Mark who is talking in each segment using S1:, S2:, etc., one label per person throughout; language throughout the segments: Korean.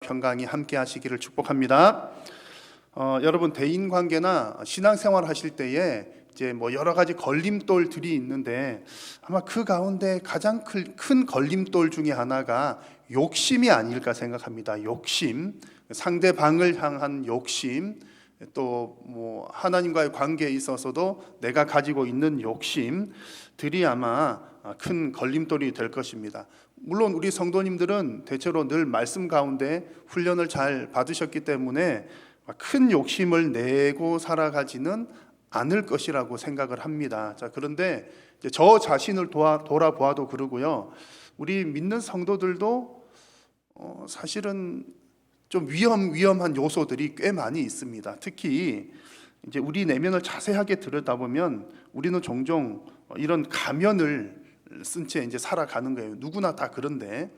S1: 평강이 함께 하시기를 축복합니다. 여러분, 대인 관계나 신앙생활 하실 때에 이제 뭐 여러 가지 걸림돌들이 있는데 아마 그 가운데 가장 큰 걸림돌 중에 하나가 욕심이 아닐까 생각합니다. 욕심, 상대방을 향한 욕심, 또 뭐 하나님과의 관계에 있어서도 내가 가지고 있는 욕심들이 아마 큰 걸림돌이 될 것입니다. 물론 우리 성도님들은 대체로 늘 말씀 가운데 훈련을 잘 받으셨기 때문에 큰 욕심을 내고 살아가지는 않을 것이라고 생각을 합니다. 자, 그런데 저 자신을 돌아보아도 그러고요. 우리 믿는 성도들도 사실은 좀 위험한 요소들이 꽤 많이 있습니다. 특히 이제 우리 내면을 자세하게 들여다보면 우리는 종종 이런 가면을 쓴 채 이제 살아가는 거예요. 누구나 다 그런데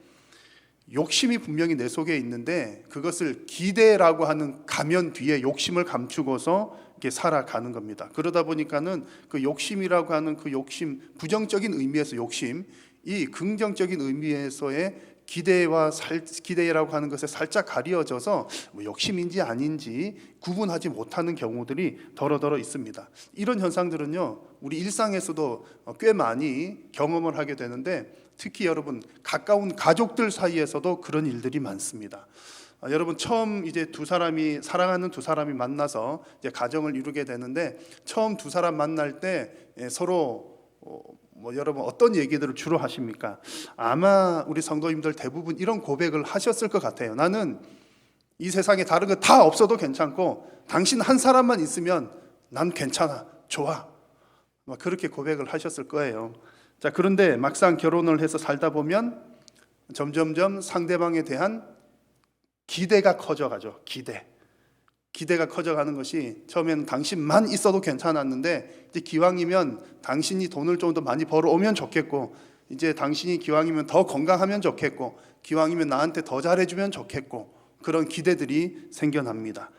S1: 욕심이 분명히 내 속에 있는데 그것을 기대라고 하는 가면 뒤에 욕심을 감추고서 이렇게 살아가는 겁니다. 그러다 보니까는 그 욕심이라고 하는 그 욕심, 부정적인 의미에서 욕심, 이 긍정적인 의미에서의 기대라고 하는 것에 살짝 가려져서 뭐 욕심인지 아닌지 구분하지 못하는 경우들이 더러더러 있습니다. 이런 현상들은요, 우리 일상에서도 꽤 많이 경험을 하게 되는데 특히 여러분 가까운 가족들 사이에서도 그런 일들이 많습니다. 여러분 처음 이제 사랑하는 두 사람이 만나서 이제 가정을 이루게 되는데 처음 두 사람 만날 때 서로 여러분 어떤 얘기들을 주로 하십니까? 아마 우리 성도님들 대부분 이런 고백을 하셨을 것 같아요. 나는 이 세상에 다른 거 다 없어도 괜찮고 당신 한 사람만 있으면 난 괜찮아, 좋아. 그렇게 고백을 하셨을 거예요. 자, 그런데 막상 결혼을 해서 살다 보면 점점점 상대방에 대한 기대가 커져가죠. 기대가 커져가는 것이 처음에는 당신만 있어도 괜찮았는데 이제 기왕이면 당신이 돈을 좀 더 많이 벌어오면 좋겠고 이제 당신이 기왕이면 더 건강하면 좋겠고 기왕이면 나한테 더 잘해주면 좋겠고 그런 기대들이 생겨납니다.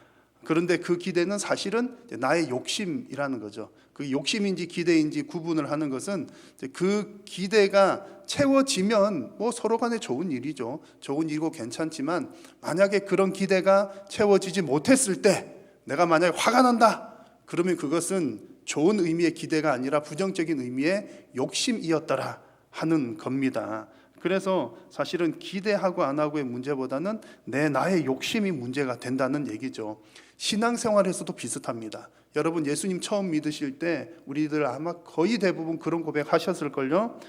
S1: 그런데 그 기대는 사실은 나의 욕심이라는 거죠. 그 욕심인지 기대인지 구분을 하는 것은 그 기대가 채워지면 뭐 서로 간에 좋은 일이죠. 좋은 일이고 괜찮지만 만약에 그런 기대가 채워지지 못했을 때 내가 만약에 화가 난다. 그러면 그것은 좋은 의미의 기대가 아니라 부정적인 의미의 욕심이었더라 하는 겁니다. 그래서 사실은 기대하고 안 하고의 문제보다는 나의 욕심이 문제가 된다는 얘기죠. 신앙생활에서도 비슷합니다. 여러분 예수님 처음 믿으실 때 우리들 아마 거의 대부분 그런 고백하셨을걸요.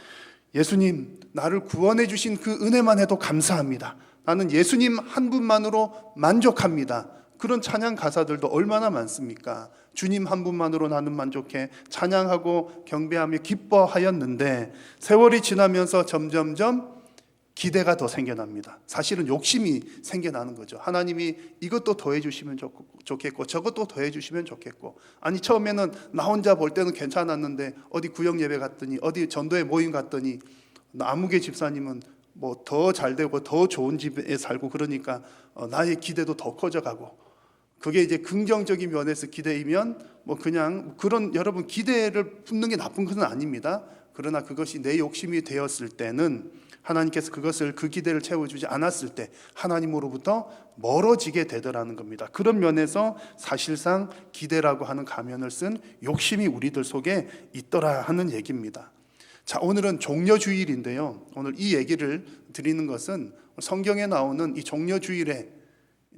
S1: 예수님, 나를 구원해 주신 그 은혜만 해도 감사합니다. 나는 예수님 한 분만으로 만족합니다. 그런 찬양 가사들도 얼마나 많습니까? 주님 한 분만으로 나는 만족해 찬양하고 경배하며 기뻐하였는데 세월이 지나면서 점점점 기대가 더 생겨납니다. 사실은 욕심이 생겨나는 거죠. 하나님이 이것도 더해 주시면 좋겠고 저것도 더해 주시면 좋겠고 아니 처음에는 나 혼자 볼 때는 괜찮았는데 어디 구역 예배 갔더니 어디 전도회 모임 갔더니 아무개 집사님은 뭐 더 잘되고 더 좋은 집에 살고 그러니까 나의 기대도 더 커져가고 그게 이제 긍정적인 면에서 기대이면 뭐 그냥 그런 여러분 기대를 품는 게 나쁜 것은 아닙니다. 그러나 그것이 내 욕심이 되었을 때는 하나님께서 그 기대를 채워주지 않았을 때 하나님으로부터 멀어지게 되더라는 겁니다. 그런 면에서 사실상 기대라고 하는 가면을 쓴 욕심이 우리들 속에 있더라 하는 얘기입니다. 자, 오늘은 종려주일인데요. 오늘 이 얘기를 드리는 것은 성경에 나오는 이 종려주일에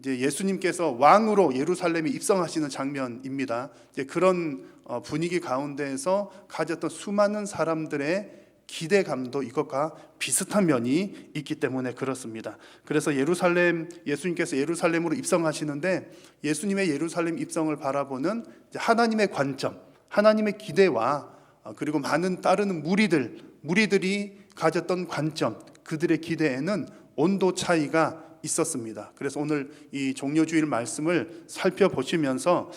S1: 이제 예수님께서 왕으로 예루살렘에 입성하시는 장면입니다. 이제 그런 분위기 가운데에서 가졌던 수많은 사람들의 기대감도 이것과 비슷한 면이 있기 때문에 그렇습니다. 그래서 예수님께서 예루살렘으로 입성하시는데 예수님의 예루살렘 입성을 바라보는 하나님의 관점, 하나님의 기대와 그리고 많은 따르는 무리들이 가졌던 관점, 그들의 기대에는 온도 차이가 있었습니다. 그래서 오늘 이 종려주일 말씀을 살펴보시면서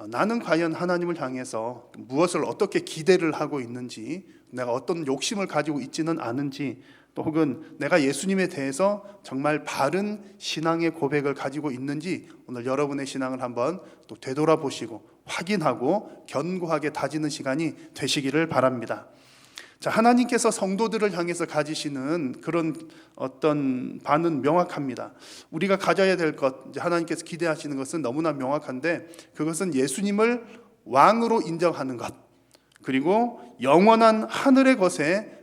S1: 나는 과연 하나님을 향해서 무엇을 어떻게 기대를 하고 있는지, 내가 어떤 욕심을 가지고 있지는 않은지, 또 혹은 내가 예수님에 대해서 정말 바른 신앙의 고백을 가지고 있는지 오늘 여러분의 신앙을 한번 또 되돌아보시고 확인하고 견고하게 다지는 시간이 되시기를 바랍니다. 자, 하나님께서 성도들을 향해서 가지시는 그런 어떤 바는 명확합니다. 우리가 가져야 될 것, 이제 하나님께서 기대하시는 것은 너무나 명확한데, 그것은 예수님을 왕으로 인정하는 것, 그리고 영원한 하늘의 것에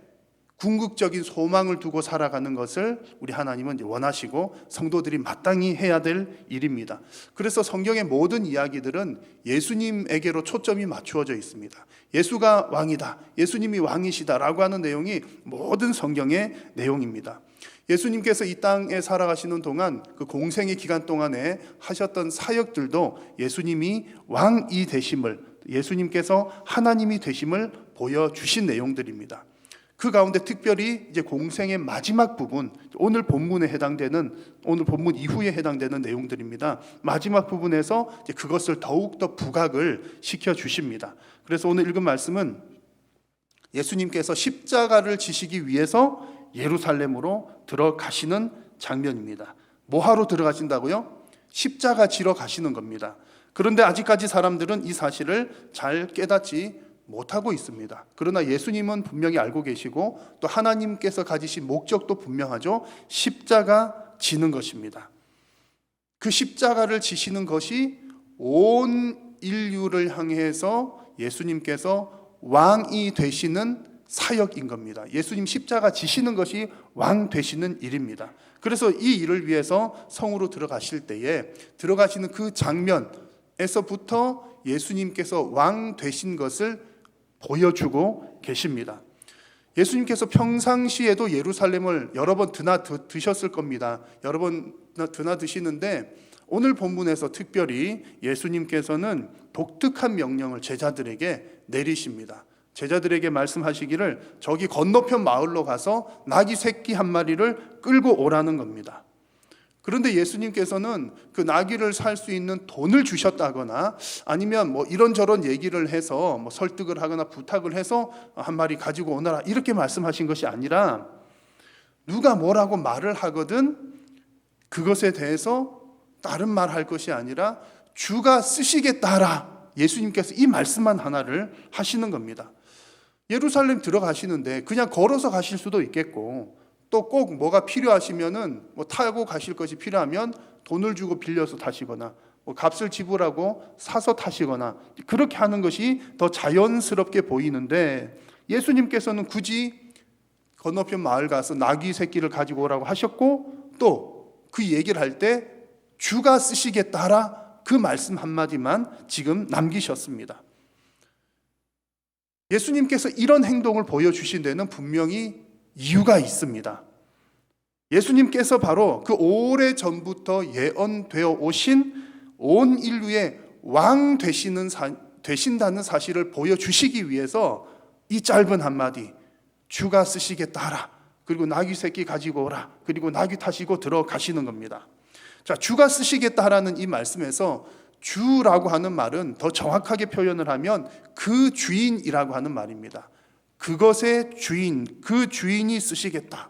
S1: 궁극적인 소망을 두고 살아가는 것을 우리 하나님은 원하시고 성도들이 마땅히 해야 될 일입니다. 그래서 성경의 모든 이야기들은 예수님에게로 초점이 맞추어져 있습니다. 예수가 왕이다, 예수님이 왕이시다라고 하는 내용이 모든 성경의 내용입니다. 예수님께서 이 땅에 살아가시는 동안 그 공생의 기간 동안에 하셨던 사역들도 예수님이 왕이 되심을, 예수님께서 하나님이 되심을 보여주신 내용들입니다. 그 가운데 특별히 이제 공생의 마지막 부분, 오늘 본문 이후에 해당되는 내용들입니다. 마지막 부분에서 이제 그것을 더욱더 부각을 시켜 주십니다. 그래서 오늘 읽은 말씀은 예수님께서 십자가를 지시기 위해서 예루살렘으로 들어가시는 장면입니다. 뭐하러 들어가신다고요? 십자가 지러 가시는 겁니다. 그런데 아직까지 사람들은 이 사실을 잘 깨닫지 못하고 있습니다. 그러나 예수님은 분명히 알고 계시고 또 하나님께서 가지신 목적도 분명하죠. 십자가 지는 것입니다. 그 십자가를 지시는 것이 온 인류를 향해서 예수님께서 왕이 되시는 사역인 겁니다. 예수님 십자가 지시는 것이 왕 되시는 일입니다. 그래서 이 일을 위해서 성으로 들어가실 때에 들어가시는 그 장면에서부터 예수님께서 왕 되신 것을 보여주고 계십니다. 예수님께서 평상시에도 예루살렘을 여러 번 드나드셨을 겁니다. 여러 번 드나드시는데 오늘 본문에서 특별히 예수님께서는 독특한 명령을 제자들에게 내리십니다. 제자들에게 말씀하시기를 저기 건너편 마을로 가서 나귀 새끼 한 마리를 끌고 오라는 겁니다. 그런데 예수님께서는 그 나귀를 살 수 있는 돈을 주셨다거나 아니면 뭐 이런저런 얘기를 해서 뭐 설득을 하거나 부탁을 해서 한 마리 가지고 오너라 이렇게 말씀하신 것이 아니라 누가 뭐라고 말을 하거든 그것에 대해서 다른 말 할 것이 아니라 주가 쓰시겠다라 예수님께서 이 말씀만 하나를 하시는 겁니다. 예루살렘 들어가시는데 그냥 걸어서 가실 수도 있겠고 또 꼭 뭐가 필요하시면은 뭐 타고 가실 것이 필요하면 돈을 주고 빌려서 타시거나 뭐 값을 지불하고 사서 타시거나 그렇게 하는 것이 더 자연스럽게 보이는데 예수님께서는 굳이 건너편 마을 가서 나귀 새끼를 가지고 오라고 하셨고 또 그 얘기를 할 때 주가 쓰시겠다라 그 말씀 한마디만 지금 남기셨습니다. 예수님께서 이런 행동을 보여주신 데는 분명히 이유가 있습니다. 예수님께서 바로 그 오래전부터 예언되어 오신 온 인류의 왕 되신다는 사실을 보여주시기 위해서 이 짧은 한마디 주가 쓰시겠다 하라 그리고 나귀 새끼 가지고 오라 그리고 나귀 타시고 들어가시는 겁니다. 자, 주가 쓰시겠다 하라는 이 말씀에서 주라고 하는 말은 더 정확하게 표현을 하면 그 주인이라고 하는 말입니다. 그것의 주인, 그 주인이 쓰시겠다.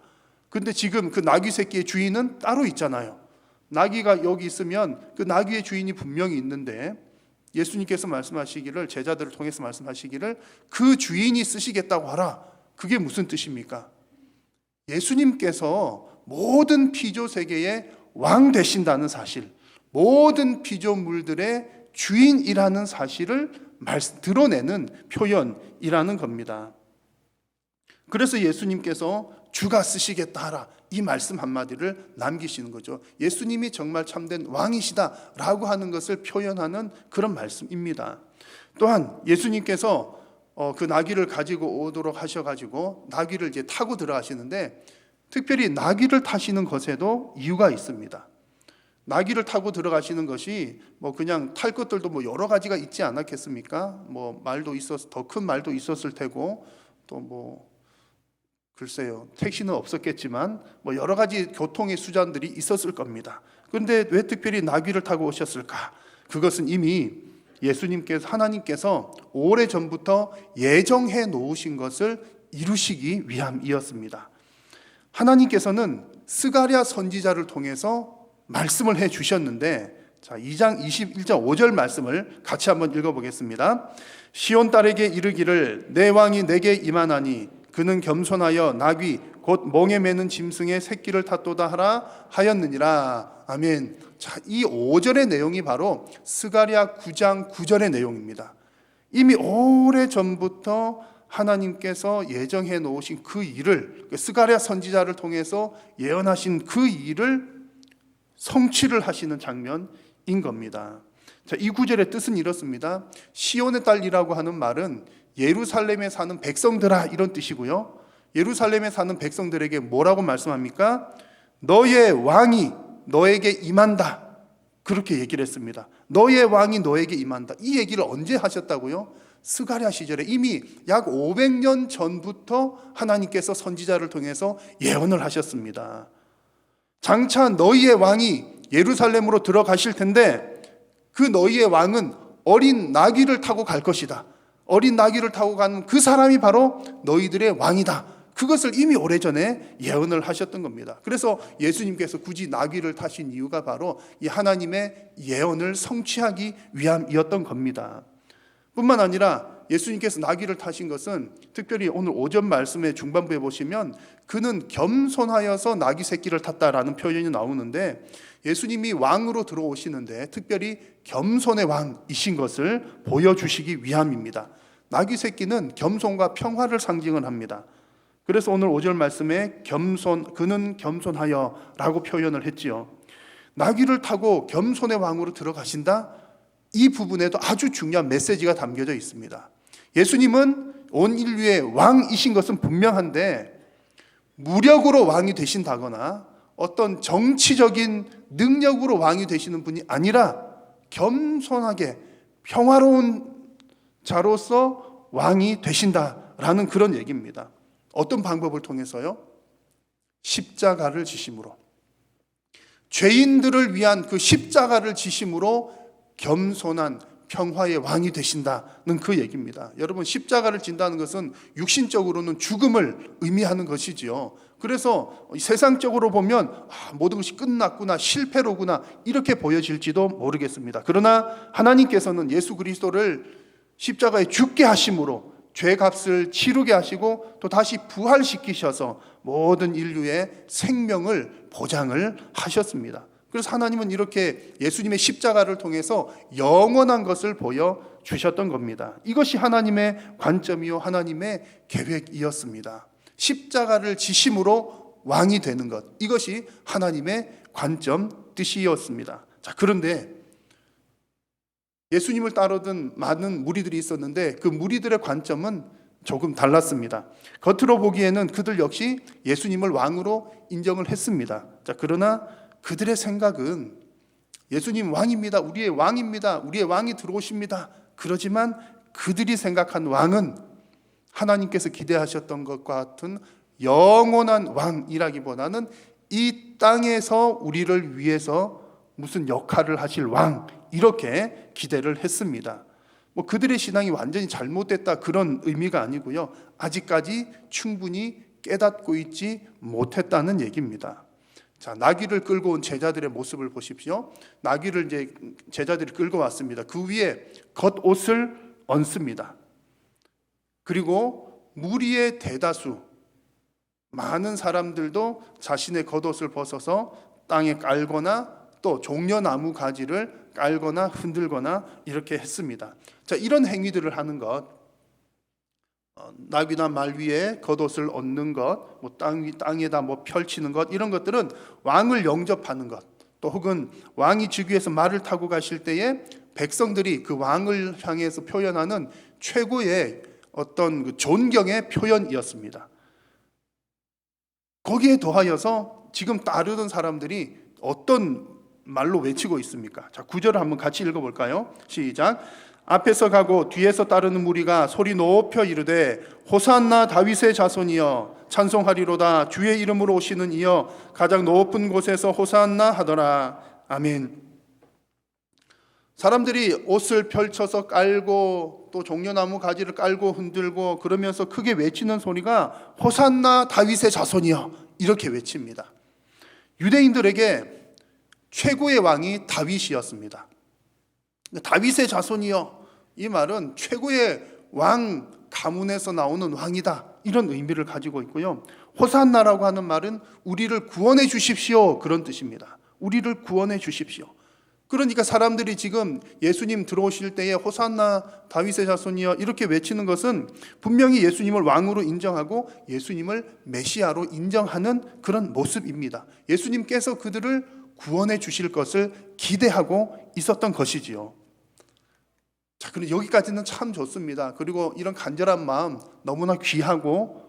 S1: 근데 지금 그 나귀 새끼의 주인은 따로 있잖아요. 나귀가 여기 있으면 그 나귀의 주인이 분명히 있는데 예수님께서 말씀하시기를 제자들을 통해서 말씀하시기를 그 주인이 쓰시겠다고 하라. 그게 무슨 뜻입니까? 예수님께서 모든 피조 세계의 왕 되신다는 사실, 모든 피조물들의 주인이라는 사실을 드러내는 표현이라는 겁니다. 그래서 예수님께서 주가 쓰시겠다 하라 이 말씀 한마디를 남기시는 거죠. 예수님이 정말 참된 왕이시다라고 하는 것을 표현하는 그런 말씀입니다. 또한 예수님께서 그 나귀를 가지고 오도록 하셔가지고 나귀를 이제 타고 들어가시는데 특별히 나귀를 타시는 것에도 이유가 있습니다. 나귀를 타고 들어가시는 것이 뭐 그냥 탈 것들도 뭐 여러 가지가 있지 않았겠습니까? 뭐 말도 더 큰 말도 있었을 테고 또 뭐 글쎄요 택시는 없었겠지만 뭐 여러 가지 교통의 수단들이 있었을 겁니다. 그런데 왜 특별히 나귀를 타고 오셨을까? 그것은 이미 예수님께서 하나님께서 오래전부터 예정해 놓으신 것을 이루시기 위함이었습니다. 하나님께서는 스가랴 선지자를 통해서 말씀을 해 주셨는데 자, 2장 21절 5절 말씀을 같이 한번 읽어보겠습니다. 시온 딸에게 이르기를 내 왕이 내게 임하나니 그는 겸손하여 나귀 곧 멍에 매는 짐승의 새끼를 탔도다 하라 하였느니라. 아멘. 자, 이 5절의 내용이 바로 스가랴 9장 9절의 내용입니다. 이미 오래 전부터 하나님께서 예정해 놓으신 그 일을, 스가랴 선지자를 통해서 예언하신 그 일을 성취를 하시는 장면인 겁니다. 자, 이 구절의 뜻은 이렇습니다. 시온의 딸이라고 하는 말은 예루살렘에 사는 백성들아, 이런 뜻이고요. 예루살렘에 사는 백성들에게 뭐라고 말씀합니까? 너의 왕이 너에게 임한다, 그렇게 얘기를 했습니다. 너의 왕이 너에게 임한다. 이 얘기를 언제 하셨다고요? 스가랴 시절에 이미 약 500년 전부터 하나님께서 선지자를 통해서 예언을 하셨습니다. 장차 너희의 왕이 예루살렘으로 들어가실 텐데 그 너희의 왕은 어린 나귀를 타고 갈 것이다. 어린 나귀를 타고 가는 그 사람이 바로 너희들의 왕이다. 그것을 이미 오래전에 예언을 하셨던 겁니다. 그래서 예수님께서 굳이 나귀를 타신 이유가 바로 이 하나님의 예언을 성취하기 위함이었던 겁니다. 뿐만 아니라 예수님께서 나귀를 타신 것은 특별히 오늘 5절 말씀의 중반부에 보시면 그는 겸손하여서 나귀 새끼를 탔다라는 표현이 나오는데 예수님이 왕으로 들어오시는데 특별히 겸손의 왕이신 것을 보여주시기 위함입니다. 나귀 새끼는 겸손과 평화를 상징을 합니다. 그래서 오늘 5절 말씀에 그는 겸손하여 라고 표현을 했지요. 나귀를 타고 겸손의 왕으로 들어가신다? 이 부분에도 아주 중요한 메시지가 담겨져 있습니다. 예수님은 온 인류의 왕이신 것은 분명한데 무력으로 왕이 되신다거나 어떤 정치적인 능력으로 왕이 되시는 분이 아니라 겸손하게 평화로운 자로서 왕이 되신다라는 그런 얘기입니다. 어떤 방법을 통해서요? 십자가를 지심으로, 죄인들을 위한 그 십자가를 지심으로 겸손한 평화의 왕이 되신다는 그 얘기입니다. 여러분, 십자가를 진다는 것은 육신적으로는 죽음을 의미하는 것이지요. 그래서 세상적으로 보면 모든 것이 끝났구나, 실패로구나, 이렇게 보여질지도 모르겠습니다. 그러나 하나님께서는 예수 그리스도를 십자가에 죽게 하심으로 죄값을 치르게 하시고 또 다시 부활시키셔서 모든 인류의 생명을 보장을 하셨습니다. 그래서 하나님은 이렇게 예수님의 십자가를 통해서 영원한 것을 보여주셨던 겁니다. 이것이 하나님의 관점이요 하나님의 계획이었습니다. 십자가를 지심으로 왕이 되는 것, 이것이 하나님의 관점, 뜻이었습니다. 자, 그런데 예수님을 따르던 많은 무리들이 있었는데 그 무리들의 관점은 조금 달랐습니다. 겉으로 보기에는 그들 역시 예수님을 왕으로 인정을 했습니다. 자, 그러나 그들의 생각은 예수님 왕입니다. 우리의 왕입니다. 우리의 왕이 들어오십니다. 그러지만 그들이 생각한 왕은 하나님께서 기대하셨던 것과 같은 영원한 왕이라기보다는 이 땅에서 우리를 위해서 무슨 역할을 하실 왕, 이렇게 기대를 했습니다. 그들의 신앙이 완전히 잘못됐다 그런 의미가 아니고요. 아직까지 충분히 깨닫고 있지 못했다는 얘기입니다. 자, 나귀를 끌고 온 제자들의 모습을 보십시오. 나귀를 이제 제자들이 끌고 왔습니다. 그 위에 겉옷을 얹습니다. 그리고 무리의 대다수, 많은 사람들도 자신의 겉옷을 벗어서 땅에 깔거나 또 종려나무 가지를 깔거나 흔들거나 이렇게 했습니다. 자, 이런 행위들을 하는 것, 나귀나 말 위에 겉옷을 얹는 것, 땅에다 펼치는 것, 이런 것들은 왕을 영접하는 것, 또 혹은 왕이 즉위해서 말을 타고 가실 때에 백성들이 그 왕을 향해서 표현하는 최고의 어떤 그 존경의 표현이었습니다. 거기에 더하여서 지금 따르던 사람들이 어떤 말로 외치고 있습니까? 자, 9절을 한번 같이 읽어볼까요? 시작. 앞에서 가고 뒤에서 따르는 무리가 소리 높여 이르되 호산나 다윗의 자손이여 찬송하리로다. 주의 이름으로 오시는 이여 가장 높은 곳에서 호산나 하더라. 아멘. 사람들이 옷을 펼쳐서 깔고 또 종려나무 가지를 깔고 흔들고 그러면서 크게 외치는 소리가 호산나 다윗의 자손이여, 이렇게 외칩니다. 유대인들에게 최고의 왕이 다윗이었습니다. 다윗의 자손이여, 이 말은 최고의 왕 가문에서 나오는 왕이다, 이런 의미를 가지고 있고요. 호산나라고 하는 말은 우리를 구원해 주십시오, 그런 뜻입니다. 우리를 구원해 주십시오. 그러니까 사람들이 지금 예수님 들어오실 때에 호산나 다윗의 자손이여 이렇게 외치는 것은 분명히 예수님을 왕으로 인정하고 예수님을 메시아로 인정하는 그런 모습입니다. 예수님께서 그들을 구원해 주실 것을 기대하고 있었던 것이지요. 자, 그럼 여기까지는 참 좋습니다. 그리고 이런 간절한 마음 너무나 귀하고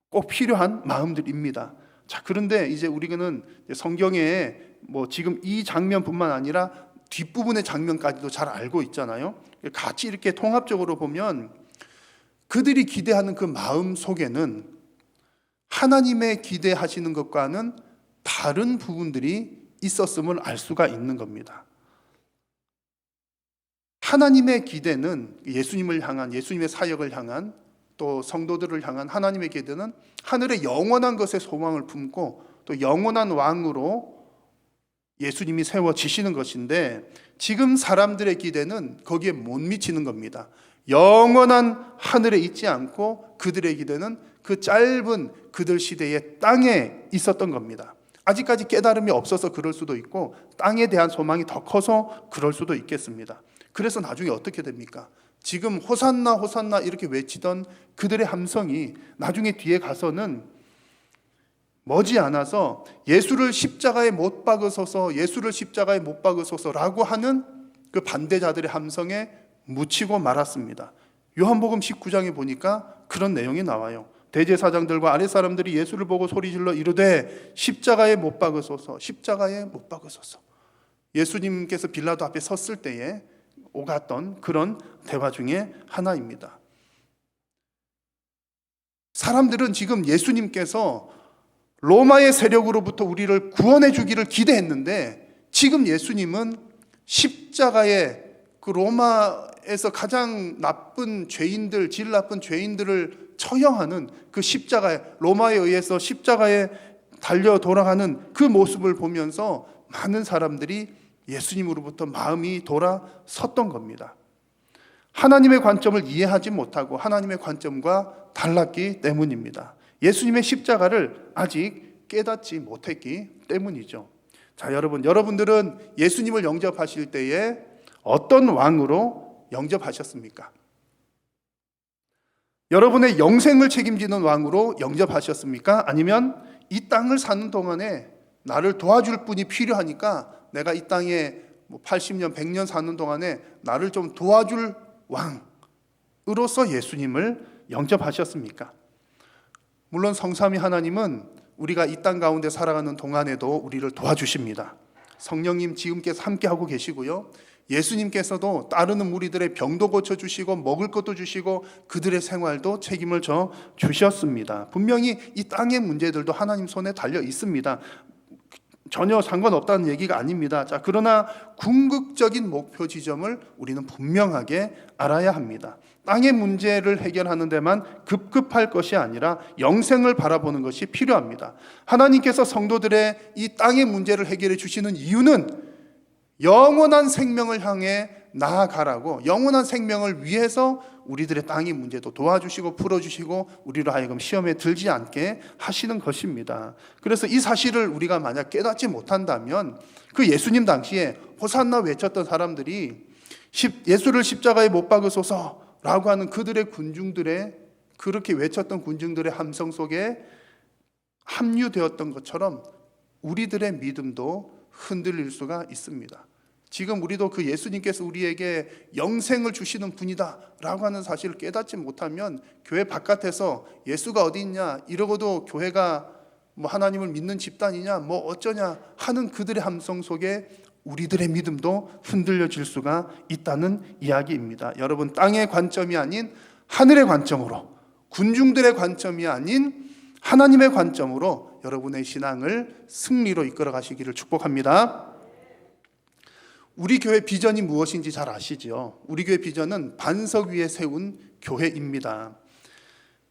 S1: 꼭 필요한 마음들입니다. 자, 그런데 이제 우리는 성경에 뭐 지금 이 장면뿐만 아니라 뒷부분의 장면까지도 잘 알고 있잖아요. 같이 이렇게 통합적으로 보면 그들이 기대하는 그 마음 속에는 하나님의 기대하시는 것과는 다른 부분들이 있었음을 알 수가 있는 겁니다. 하나님의 기대는 예수님을 향한, 예수님의 사역을 향한, 또 성도들을 향한 하나님의 기대는 하늘의 영원한 것에 소망을 품고 또 영원한 왕으로 예수님이 세워지시는 것인데, 지금 사람들의 기대는 거기에 못 미치는 겁니다. 영원한 하늘에 있지 않고 그들의 기대는 그 짧은 그들 시대의 땅에 있었던 겁니다. 아직까지 깨달음이 없어서 그럴 수도 있고 땅에 대한 소망이 더 커서 그럴 수도 있겠습니다. 그래서 나중에 어떻게 됩니까? 지금 호산나 호산나 이렇게 외치던 그들의 함성이 나중에 뒤에 가서는 머지않아서 예수를 십자가에 못 박으소서, 예수를 십자가에 못 박으소서라고 하는 그 반대자들의 함성에 묻히고 말았습니다. 요한복음 19장에 보니까 그런 내용이 나와요. 대제사장들과 아랫사람들이 예수를 보고 소리질러 이르되 십자가에 못 박으소서, 십자가에 못 박으소서. 예수님께서 빌라도 앞에 섰을 때에 오갔던 그런 대화 중에 하나입니다. 사람들은 지금 예수님께서 로마의 세력으로부터 우리를 구원해 주기를 기대했는데, 지금 예수님은 십자가에 그 로마에서 가장 나쁜 죄인들, 질 나쁜 죄인들을 처형하는 그 십자가에, 로마에 의해서 십자가에 달려 돌아가는 그 모습을 보면서 많은 사람들이 예수님으로부터 마음이 돌아섰던 겁니다. 하나님의 관점을 이해하지 못하고 하나님의 관점과 달랐기 때문입니다. 예수님의 십자가를 아직 깨닫지 못했기 때문이죠. 자, 여러분들은 예수님을 영접하실 때에 어떤 왕으로 영접하셨습니까? 여러분의 영생을 책임지는 왕으로 영접하셨습니까? 아니면 이 땅을 사는 동안에 나를 도와줄 분이 필요하니까 내가 이 땅에 80년, 100년 사는 동안에 나를 좀 도와줄 왕으로서 예수님을 영접하셨습니까? 물론 성삼위 하나님은 우리가 이 땅 가운데 살아가는 동안에도 우리를 도와주십니다. 성령님 지금께서 함께하고 계시고요. 예수님께서도 따르는 무리들의 병도 고쳐주시고 먹을 것도 주시고 그들의 생활도 책임을 져 주셨습니다. 분명히 이 땅의 문제들도 하나님 손에 달려 있습니다. 전혀 상관없다는 얘기가 아닙니다. 자, 그러나 궁극적인 목표 지점을 우리는 분명하게 알아야 합니다. 땅의 문제를 해결하는 데만 급급할 것이 아니라 영생을 바라보는 것이 필요합니다. 하나님께서 성도들의 이 땅의 문제를 해결해 주시는 이유는 영원한 생명을 향해 나아가라고, 영원한 생명을 위해서 우리들의 땅의 문제도 도와주시고 풀어주시고 우리로 하여금 시험에 들지 않게 하시는 것입니다. 그래서 이 사실을 우리가 만약 깨닫지 못한다면 그 예수님 당시에 호산나 외쳤던 사람들이 예수를 십자가에 못 박으소서라고 하는 그들의 군중들의, 그렇게 외쳤던 군중들의 함성 속에 합류되었던 것처럼 우리들의 믿음도 흔들릴 수가 있습니다. 지금 우리도 그 예수님께서 우리에게 영생을 주시는 분이다 라고 하는 사실을 깨닫지 못하면 교회 바깥에서 예수가 어디 있냐 이러고도 교회가 뭐 하나님을 믿는 집단이냐 뭐 어쩌냐 하는 그들의 함성 속에 우리들의 믿음도 흔들려질 수가 있다는 이야기입니다. 여러분, 땅의 관점이 아닌 하늘의 관점으로, 군중들의 관점이 아닌 하나님의 관점으로 여러분의 신앙을 승리로 이끌어 가시기를 축복합니다. 우리 교회 비전이 무엇인지 잘 아시죠? 우리 교회 비전은 반석 위에 세운 교회입니다.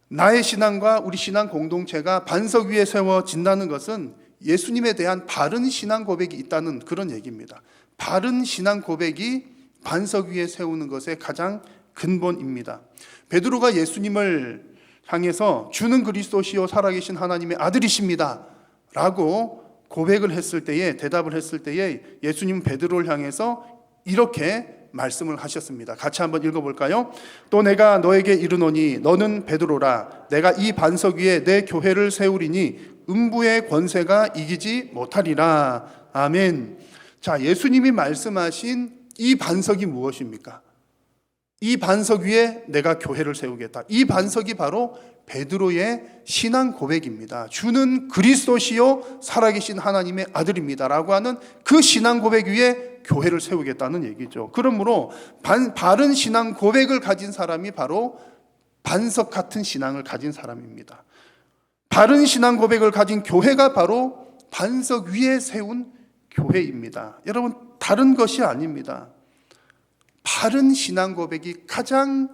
S1: 나의 신앙과 우리 신앙 공동체가 반석 위에 세워진다는 것은 예수님에 대한 바른 신앙 고백이 있다는 그런 얘기입니다. 바른 신앙 고백이 반석 위에 세우는 것의 가장 근본입니다. 베드로가 예수님을 향해서 주는 그리스도시요 살아계신 하나님의 아들이십니다 라고 고백을 했을 때에, 대답을 했을 때에 예수님은 베드로를 향해서 이렇게 말씀을 하셨습니다. 같이 한번 읽어볼까요? 또 내가 너에게 이르노니 너는 베드로라. 내가 이 반석 위에 내 교회를 세우리니 음부의 권세가 이기지 못하리라. 아멘. 자, 예수님이 말씀하신 이 반석이 무엇입니까? 이 반석 위에 내가 교회를 세우겠다. 이 반석이 바로 베드로의 신앙 고백입니다. 주는 그리스도시요 살아계신 하나님의 아들입니다 라고 하는 그 신앙 고백 위에 교회를 세우겠다는 얘기죠. 그러므로 바른 신앙 고백을 가진 사람이 바로 반석 같은 신앙을 가진 사람입니다. 바른 신앙 고백을 가진 교회가 바로 반석 위에 세운 교회입니다. 여러분, 다른 것이 아닙니다. 바른 신앙 고백이 가장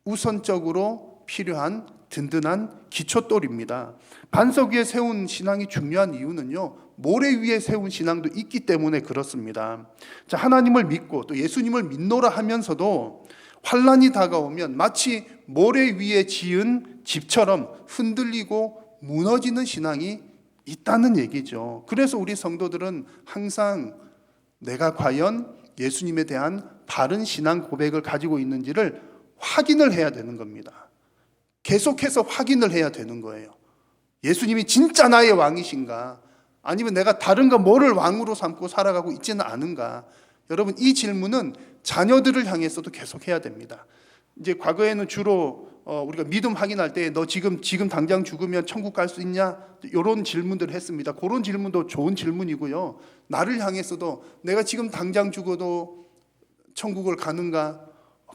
S1: 우선적으로 필요한 든든한 기초돌입니다. 반석 위에 세운 신앙이 중요한 이유는요, 모래 위에 세운 신앙도 있기 때문에 그렇습니다. 자, 하나님을 믿고 또 예수님을 믿노라 하면서도 환난이 다가오면 마치 모래 위에 지은 집처럼 흔들리고 무너지는 신앙이 있다는 얘기죠. 그래서 우리 성도들은 항상 내가 과연 예수님에 대한 바른 신앙 고백을 가지고 있는지를 확인을 해야 되는 겁니다. 계속해서 확인을 해야 되는 거예요. 예수님이 진짜 나의 왕이신가? 아니면 내가 다른 거 뭐를 왕으로 삼고 살아가고 있지는 않은가? 여러분, 이 질문은 자녀들을 향해서도 계속 해야 됩니다. 이제 과거에는 주로 우리가 믿음 확인할 때 너 지금 당장 죽으면 천국 갈 수 있냐? 이런 질문들을 했습니다. 그런 질문도 좋은 질문이고요. 나를 향해서도 내가 지금 당장 죽어도 천국을 가는가?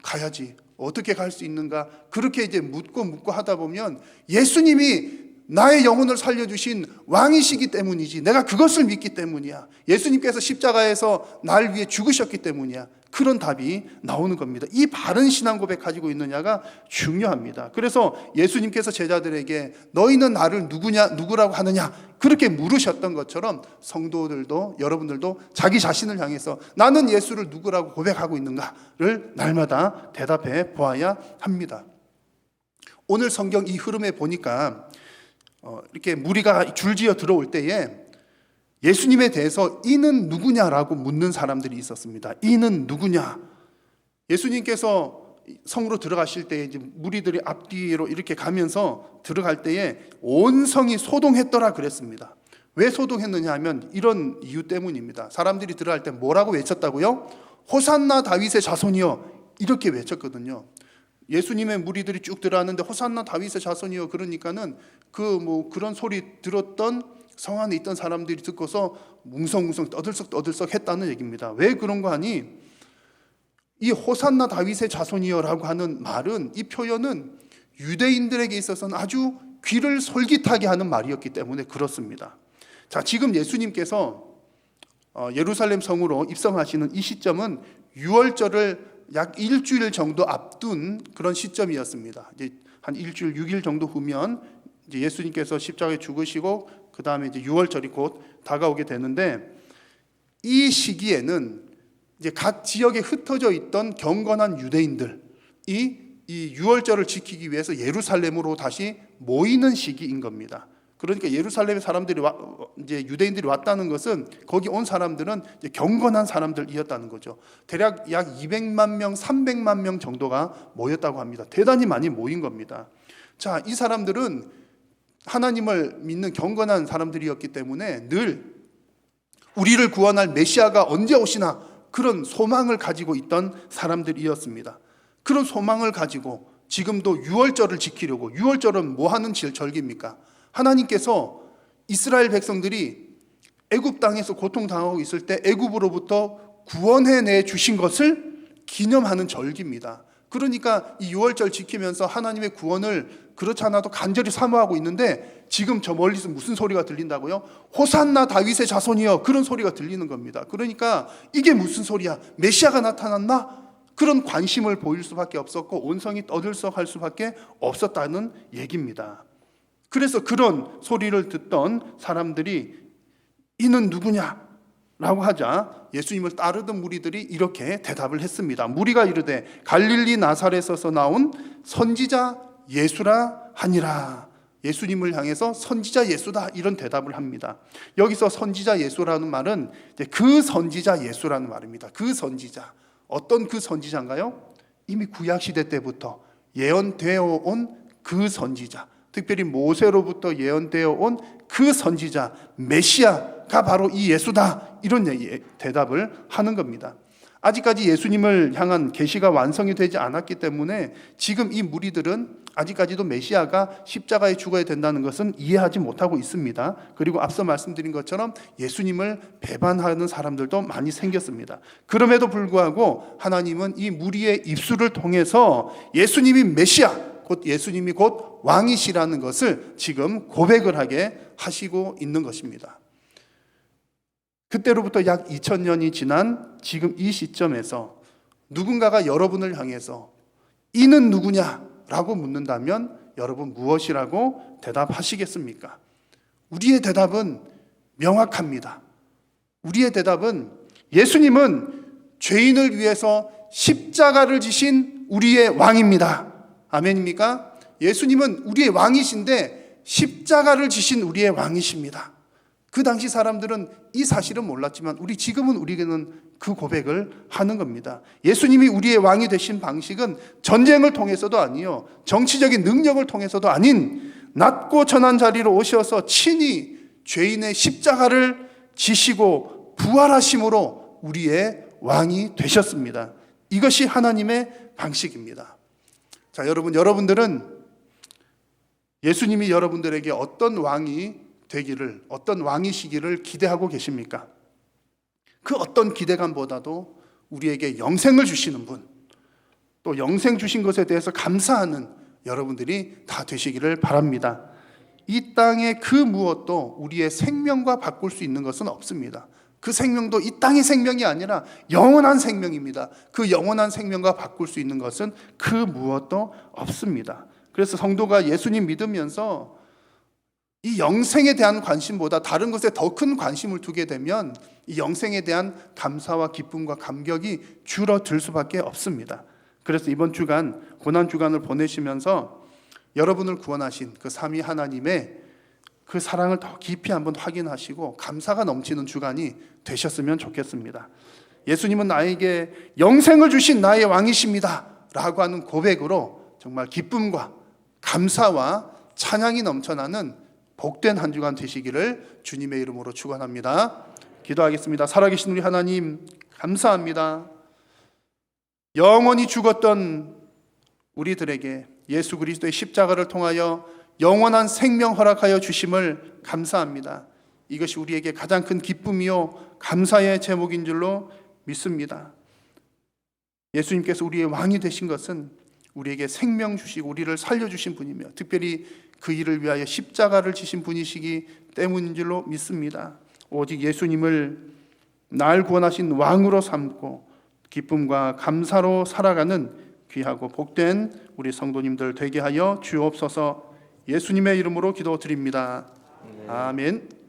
S1: 가야지. 어떻게 갈 수 있는가? 그렇게 이제 묻고 하다 보면 예수님이 나의 영혼을 살려주신 왕이시기 때문이지, 내가 그것을 믿기 때문이야, 예수님께서 십자가에서 날 위해 죽으셨기 때문이야, 그런 답이 나오는 겁니다. 이 바른 신앙 고백 가지고 있느냐가 중요합니다. 그래서 예수님께서 제자들에게 너희는 나를 누구라고 하느냐 그렇게 물으셨던 것처럼 성도들도, 여러분들도 자기 자신을 향해서 나는 예수를 누구라고 고백하고 있는가를 날마다 대답해 보아야 합니다. 오늘 성경 이 흐름에 보니까 이렇게 무리가 줄지어 들어올 때에 예수님에 대해서 이는 누구냐라고 묻는 사람들이 있었습니다. 이는 누구냐? 예수님께서 성으로 들어가실 때 이제 무리들이 앞뒤로 이렇게 가면서 들어갈 때에 온 성이 소동했더라 그랬습니다. 왜 소동했느냐 하면 이런 이유 때문입니다. 사람들이 들어갈 때 뭐라고 외쳤다고요? 호산나 다윗의 자손이여, 이렇게 외쳤거든요. 예수님의 무리들이 쭉 들어왔는데 호산나 다윗의 자손이여 그러니까는 그런 소리 들었던 성 안에 있던 사람들이 듣고서 뭉성뭉성 떠들썩 했다는 얘기입니다. 왜 그런 거 하니? 이 호산나 다윗의 자손이여라고 하는 말은, 이 표현은 유대인들에게 있어서는 아주 귀를 솔깃하게 하는 말이었기 때문에 그렇습니다. 자, 지금 예수님께서 예루살렘 성으로 입성하시는 이 시점은 유월절을 약 일주일 정도 앞둔 그런 시점이었습니다. 이제 한 일주일 6일 정도 후면 이제 예수님께서 십자가에 죽으시고 그 다음에 이제 유월절이 곧 다가오게 되는데, 이 시기에는 이제 각 지역에 흩어져 있던 경건한 유대인들이 이 유월절을 지키기 위해서 예루살렘으로 다시 모이는 시기인 겁니다. 그러니까 예루살렘에 사람들이 이제 유대인들이 왔다는 것은 거기 온 사람들은 이제 경건한 사람들이었다는 거죠. 대략 약 200만 명, 300만 명 정도가 모였다고 합니다. 대단히 많이 모인 겁니다. 자, 이 사람들은 하나님을 믿는 경건한 사람들이었기 때문에 늘 우리를 구원할 메시아가 언제 오시나 그런 소망을 가지고 있던 사람들이었습니다. 그런 소망을 가지고 지금도 유월절을 지키려고, 유월절은 뭐 하는 절기입니까? 하나님께서 이스라엘 백성들이 애굽 땅에서 고통당하고 있을 때 애굽으로부터 구원해내 주신 것을 기념하는 절기입니다. 그러니까 이 유월절 지키면서 하나님의 구원을 그렇지 않아도 간절히 사모하고 있는데, 지금 저 멀리서 무슨 소리가 들린다고요? 호산나 다윗의 자손이여, 그런 소리가 들리는 겁니다. 그러니까 이게 무슨 소리야? 메시아가 나타났나? 그런 관심을 보일 수밖에 없었고 온성이 떠들썩할 수밖에 없었다는 얘기입니다. 그래서 그런 소리를 듣던 사람들이 이는 누구냐? 라고 하자 예수님을 따르던 무리들이 이렇게 대답을 했습니다. 무리가 이르되 갈릴리 나사렛에서 나온 선지자 예수라 하니라. 예수님을 향해서 선지자 예수다 이런 대답을 합니다. 여기서 선지자 예수라는 말은 이제 그 선지자 예수라는 말입니다. 그 선지자, 어떤 그 선지자인가요? 이미 구약 시대 때부터 예언되어 온 그 선지자, 특별히 모세로부터 예언되어 온 그 선지자 메시아가 바로 이 예수다 이런 대답을 하는 겁니다. 아직까지 예수님을 향한 계시가 완성이 되지 않았기 때문에 지금 이 무리들은 아직까지도 메시아가 십자가에 죽어야 된다는 것은 이해하지 못하고 있습니다. 그리고 앞서 말씀드린 것처럼 예수님을 배반하는 사람들도 많이 생겼습니다. 그럼에도 불구하고 하나님은 이 무리의 입술을 통해서 예수님이 메시아, 곧 예수님이 곧 왕이시라는 것을 지금 고백을 하게 하시고 있는 것입니다. 그때로부터 약 2000년이 지난 지금 이 시점에서 누군가가 여러분을 향해서 이는 누구냐라고 묻는다면 여러분 무엇이라고 대답하시겠습니까? 우리의 대답은 명확합니다. 우리의 대답은 예수님은 죄인을 위해서 십자가를 지신 우리의 왕입니다. 아멘입니까? 예수님은 우리의 왕이신데 십자가를 지신 우리의 왕이십니다. 그 당시 사람들은 이 사실은 몰랐지만 우리에게는 그 고백을 하는 겁니다. 예수님이 우리의 왕이 되신 방식은 전쟁을 통해서도 아니요, 정치적인 능력을 통해서도 아닌 낮고 전한 자리로 오셔서 친히 죄인의 십자가를 지시고 부활하심으로 우리의 왕이 되셨습니다. 이것이 하나님의 방식입니다. 자, 여러분들은 예수님이 여러분들에게 어떤 왕이 되기를, 어떤 왕이시기를 기대하고 계십니까? 그 어떤 기대감보다도 우리에게 영생을 주시는 분, 또 영생 주신 것에 대해서 감사하는 여러분들이 다 되시기를 바랍니다. 이 땅의 그 무엇도 우리의 생명과 바꿀 수 있는 것은 없습니다. 그 생명도 이 땅의 생명이 아니라 영원한 생명입니다. 그 영원한 생명과 바꿀 수 있는 것은 그 무엇도 없습니다. 그래서 성도가 예수님 믿으면서 이 영생에 대한 관심보다 다른 것에 더 큰 관심을 두게 되면 이 영생에 대한 감사와 기쁨과 감격이 줄어들 수밖에 없습니다. 그래서 이번 주간, 고난주간을 보내시면서 여러분을 구원하신 그 삼위 하나님의 그 사랑을 더 깊이 한번 확인하시고 감사가 넘치는 주간이 되셨으면 좋겠습니다. 예수님은 나에게 영생을 주신 나의 왕이십니다 라고 하는 고백으로 정말 기쁨과 감사와 찬양이 넘쳐나는 복된 한 주간 되시기를 주님의 이름으로 축원합니다. 기도하겠습니다. 살아계신 우리 하나님 감사합니다. 영원히 죽었던 우리들에게 예수 그리스도의 십자가를 통하여 영원한 생명 허락하여 주심을 감사합니다. 이것이 우리에게 가장 큰 기쁨이요 감사의 제목인 줄로 믿습니다. 예수님께서 우리의 왕이 되신 것은 우리에게 생명 주시고 우리를 살려주신 분이며 특별히 그 일을 위하여 십자가를 지신 분이시기 때문인 줄로 믿습니다. 오직 예수님을 날 구원하신 왕으로 삼고 기쁨과 감사로 살아가는 귀하고 복된 우리 성도님들 되게 하여 주옵소서. 예수님의 이름으로 기도드립니다. 아멘.